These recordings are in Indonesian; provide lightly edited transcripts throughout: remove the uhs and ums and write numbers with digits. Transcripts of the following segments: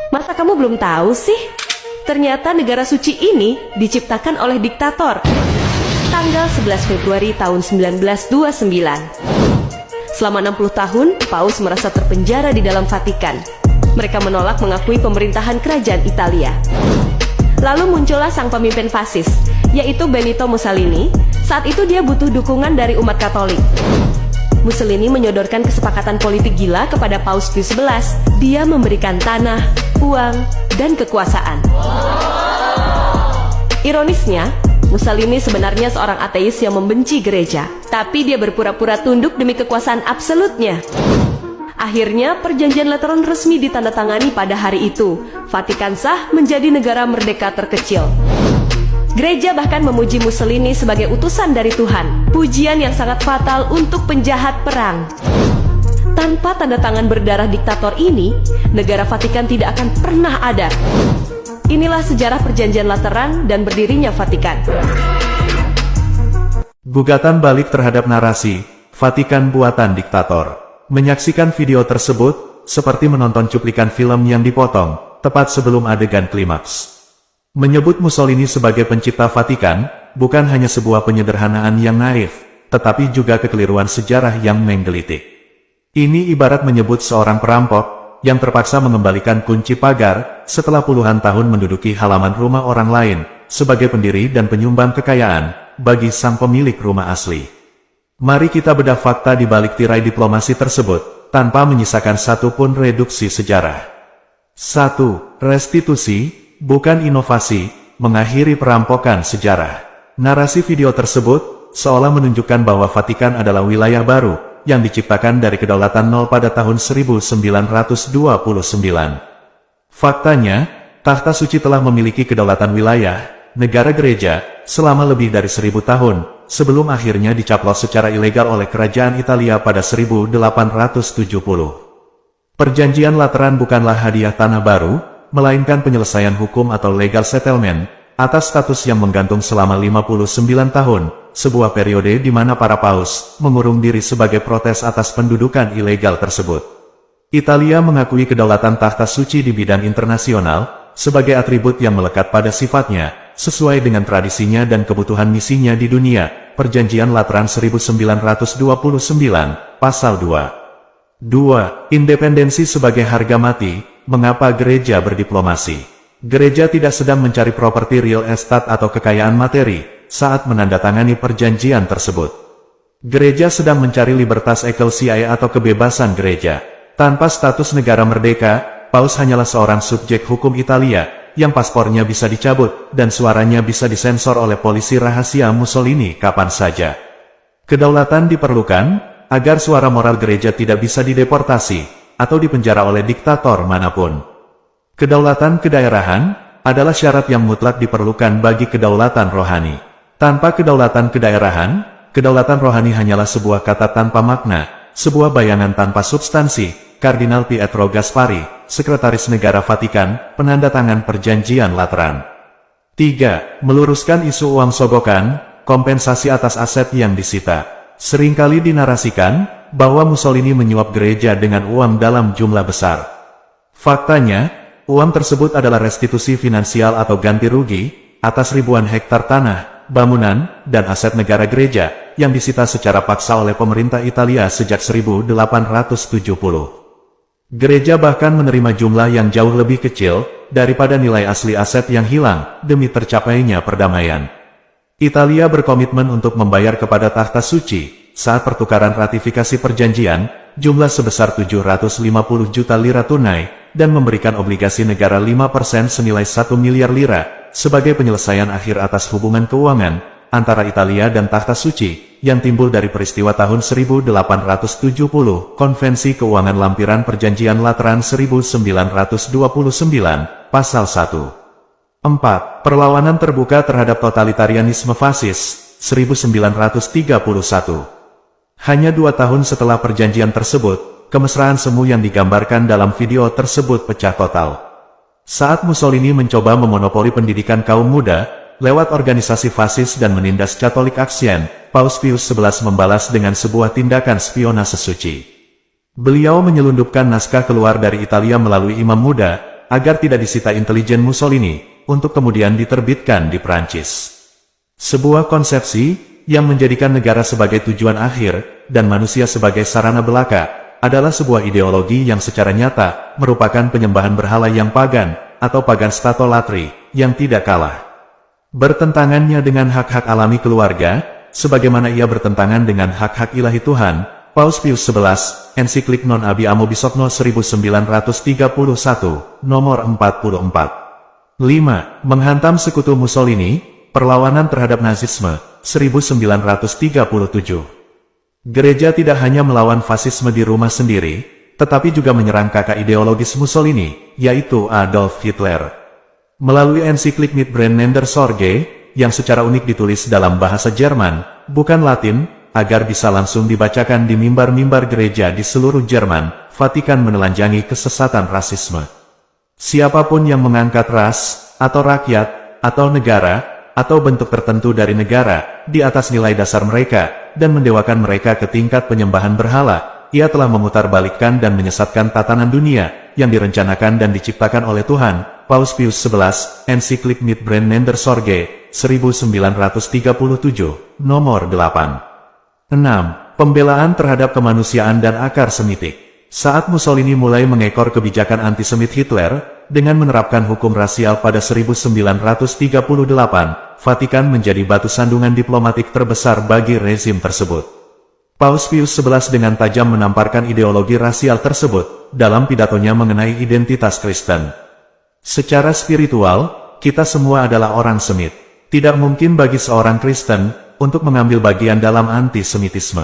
Masa kamu belum tahu sih? Ternyata negara suci ini diciptakan oleh diktator. Tanggal 11 Februari tahun 1929. Selama 60 tahun, Paus merasa terpenjara di dalam Vatikan. Mereka menolak mengakui pemerintahan kerajaan Italia. Lalu muncullah sang pemimpin fasis, yaitu Benito Mussolini. Saat itu dia butuh dukungan dari umat Katolik. Mussolini menyodorkan kesepakatan politik gila kepada Paus Pius XI. Dia memberikan tanah, uang, dan kekuasaan. Ironisnya, Mussolini sebenarnya seorang ateis yang membenci gereja, tapi dia berpura-pura tunduk demi kekuasaan absolutnya. Akhirnya, perjanjian Lateran resmi ditandatangani pada hari itu. Vatikan sah menjadi negara merdeka terkecil. Gereja bahkan memuji Mussolini sebagai utusan dari Tuhan, pujian yang sangat fatal untuk penjahat perang. Tanpa tanda tangan berdarah diktator ini, negara Vatikan tidak akan pernah ada. Inilah sejarah perjanjian Lateran dan berdirinya Vatikan. Gugatan balik terhadap narasi Vatikan buatan diktator. Menyaksikan video tersebut seperti menonton cuplikan film yang dipotong tepat sebelum adegan klimaks. Menyebut Mussolini sebagai pencipta Vatikan bukan hanya sebuah penyederhanaan yang naif, tetapi juga kekeliruan sejarah yang menggelitik. Ini ibarat menyebut seorang perampok yang terpaksa mengembalikan kunci pagar setelah puluhan tahun menduduki halaman rumah orang lain sebagai pendiri dan penyumbang kekayaan bagi sang pemilik rumah asli. Mari kita bedah fakta di balik tirai diplomasi tersebut tanpa menyisakan satupun reduksi sejarah. 1. Restitusi, bukan inovasi, mengakhiri perampokan sejarah. Narasi video tersebut seolah menunjukkan bahwa Vatikan adalah wilayah baru yang diciptakan dari kedaulatan nol pada tahun 1929. Faktanya, Tahta Suci telah memiliki kedaulatan wilayah, negara gereja, selama lebih dari 1000 tahun, sebelum akhirnya dicaplos secara ilegal oleh Kerajaan Italia pada 1870. Perjanjian Lateran bukanlah hadiah tanah baru, melainkan penyelesaian hukum atau legal settlement, atas status yang menggantung selama 59 tahun, sebuah periode di mana para paus mengurung diri sebagai protes atas pendudukan ilegal tersebut. Italia mengakui kedaulatan Tahta Suci di bidang internasional, sebagai atribut yang melekat pada sifatnya, sesuai dengan tradisinya dan kebutuhan misinya di dunia. Perjanjian Lateran 1929, Pasal 2. 2. Independensi sebagai harga mati. Mengapa gereja berdiplomasi? Gereja tidak sedang mencari properti real estate atau kekayaan materi saat menandatangani perjanjian tersebut. Gereja sedang mencari libertas ecclesiae atau kebebasan gereja. Tanpa status negara merdeka, Paus hanyalah seorang subjek hukum Italia yang paspornya bisa dicabut dan suaranya bisa disensor oleh polisi rahasia Mussolini kapan saja. Kedaulatan diperlukan agar suara moral gereja tidak bisa dideportasi atau dipenjara oleh diktator manapun. Kedaulatan kedaerahan adalah syarat yang mutlak diperlukan bagi kedaulatan rohani. Tanpa kedaulatan kedaerahan, kedaulatan rohani hanyalah sebuah kata tanpa makna, sebuah bayangan tanpa substansi. Kardinal Pietro Gasparri, Sekretaris Negara Vatikan, penandatangan Perjanjian Lateran. 3. Meluruskan isu uang sogokan, kompensasi atas aset yang disita. Seringkali dinarasikan bahwa Mussolini menyuap gereja dengan uang dalam jumlah besar. Faktanya, uang tersebut adalah restitusi finansial atau ganti rugi atas ribuan hektar tanah, bangunan, dan aset negara gereja yang disita secara paksa oleh pemerintah Italia sejak 1870. Gereja bahkan menerima jumlah yang jauh lebih kecil daripada nilai asli aset yang hilang demi tercapainya perdamaian. Italia berkomitmen untuk membayar kepada Tahta Suci saat pertukaran ratifikasi perjanjian jumlah sebesar 750 juta lira tunai dan memberikan obligasi negara 5% senilai 1 miliar lira sebagai penyelesaian akhir atas hubungan keuangan antara Italia dan Tahta Suci yang timbul dari peristiwa tahun 1870, Konvensi Keuangan Lampiran Perjanjian Lateran 1929, Pasal 1. 4. Perlawanan terbuka terhadap totalitarianisme fasis, 1931. Hanya 2 tahun setelah perjanjian tersebut, kemesraan semu yang digambarkan dalam video tersebut pecah total. Saat Mussolini mencoba memonopoli pendidikan kaum muda, lewat organisasi fasis dan menindas Catholic Action, Paus Pius XI membalas dengan sebuah tindakan spionase suci. Beliau menyelundupkan naskah keluar dari Italia melalui imam muda, agar tidak disita intelijen Mussolini, untuk kemudian diterbitkan di Prancis. Sebuah konsepsi yang menjadikan negara sebagai tujuan akhir, dan manusia sebagai sarana belaka, adalah sebuah ideologi yang secara nyata merupakan penyembahan berhala yang pagan, atau pagan statolatry, yang tidak kalah bertentangannya dengan hak-hak alami keluarga, sebagaimana ia bertentangan dengan hak-hak ilahi Tuhan. Paus Pius XI, ensiklik Non Abi Amo Bisogno 1931, nomor 44. 5. Menghantam sekutu Mussolini, perlawanan terhadap Nazisme, 1937. Gereja tidak hanya melawan fasisme di rumah sendiri, tetapi juga menyerang kakak ideologis Mussolini, yaitu Adolf Hitler. Melalui ensiklik Mitbrennender Sorge, yang secara unik ditulis dalam bahasa Jerman, bukan Latin, agar bisa langsung dibacakan di mimbar-mimbar gereja di seluruh Jerman, Vatikan menelanjangi kesesatan rasisme. Siapapun yang mengangkat ras, atau rakyat, atau negara, atau bentuk tertentu dari negara, di atas nilai dasar mereka, dan mendewakan mereka ke tingkat penyembahan berhala, ia telah memutarbalikkan dan menyesatkan tatanan dunia, yang direncanakan dan diciptakan oleh Tuhan. Paus Pius XI, ensiklik Mitbrennender Sorge, 1937, nomor 8. 6. Pembelaan terhadap kemanusiaan dan akar Semitik. Saat Mussolini mulai mengekor kebijakan antisemit Hitler, dengan menerapkan hukum rasial pada 1938, Vatikan menjadi batu sandungan diplomatik terbesar bagi rezim tersebut. Paus Pius XI dengan tajam menamparkan ideologi rasial tersebut, dalam pidatonya mengenai identitas Kristen. Secara spiritual, kita semua adalah orang Semit. Tidak mungkin bagi seorang Kristen untuk mengambil bagian dalam antisemitisme.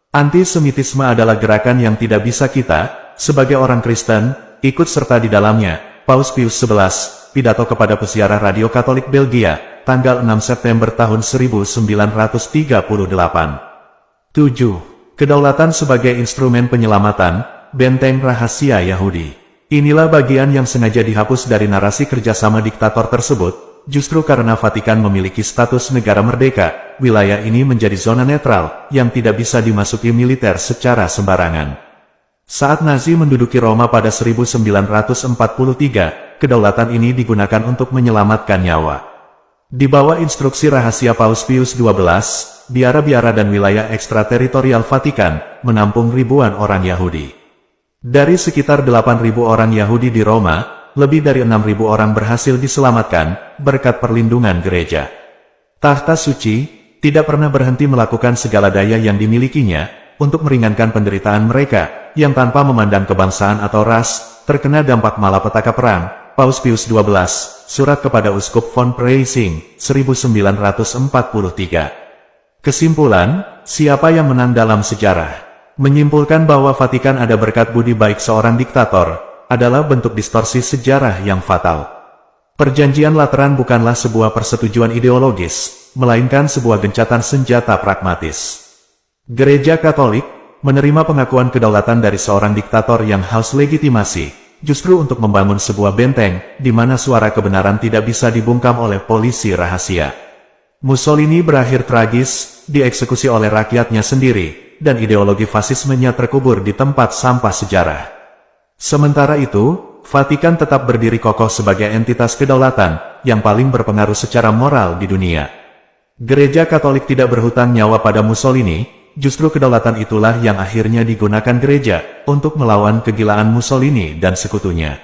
Antisemitisme adalah gerakan yang tidak bisa kita, sebagai orang Kristen, ikut serta di dalamnya. Paus Pius XI, pidato kepada pesiaran Radio Katolik Belgia, tanggal 6 September tahun 1938. 7. Kedaulatan sebagai instrumen penyelamatan, benteng rahasia Yahudi. Inilah bagian yang sengaja dihapus dari narasi kerjasama diktator tersebut. Justru karena Vatikan memiliki status negara merdeka, wilayah ini menjadi zona netral, yang tidak bisa dimasuki militer secara sembarangan. Saat Nazi menduduki Roma pada 1943, kedaulatan ini digunakan untuk menyelamatkan nyawa. Di bawah instruksi rahasia Paus Pius XII, biara-biara dan wilayah ekstrateritorial Vatikan menampung ribuan orang Yahudi. Dari sekitar 8.000 orang Yahudi di Roma, lebih dari 6.000 orang berhasil diselamatkan, berkat perlindungan gereja. Tahta suci tidak pernah berhenti melakukan segala daya yang dimilikinya, untuk meringankan penderitaan mereka, yang tanpa memandang kebangsaan atau ras, terkena dampak malapetaka perang. Paus Pius XII, surat kepada Uskup von Preissing, 1943. Kesimpulan, siapa yang menang dalam sejarah? Menyimpulkan bahwa Vatikan ada berkat budi baik seorang diktator, adalah bentuk distorsi sejarah yang fatal. Perjanjian Lateran bukanlah sebuah persetujuan ideologis, melainkan sebuah gencatan senjata pragmatis. Gereja Katolik menerima pengakuan kedaulatan dari seorang diktator yang haus legitimasi, justru untuk membangun sebuah benteng, di mana suara kebenaran tidak bisa dibungkam oleh polisi rahasia. Mussolini berakhir tragis, dieksekusi oleh rakyatnya sendiri, dan ideologi fasismenya terkubur di tempat sampah sejarah. Sementara itu, Vatikan tetap berdiri kokoh sebagai entitas kedaulatan, yang paling berpengaruh secara moral di dunia. Gereja Katolik tidak berhutang nyawa pada Mussolini, justru kedaulatan itulah yang akhirnya digunakan gereja, untuk melawan kegilaan Mussolini dan sekutunya.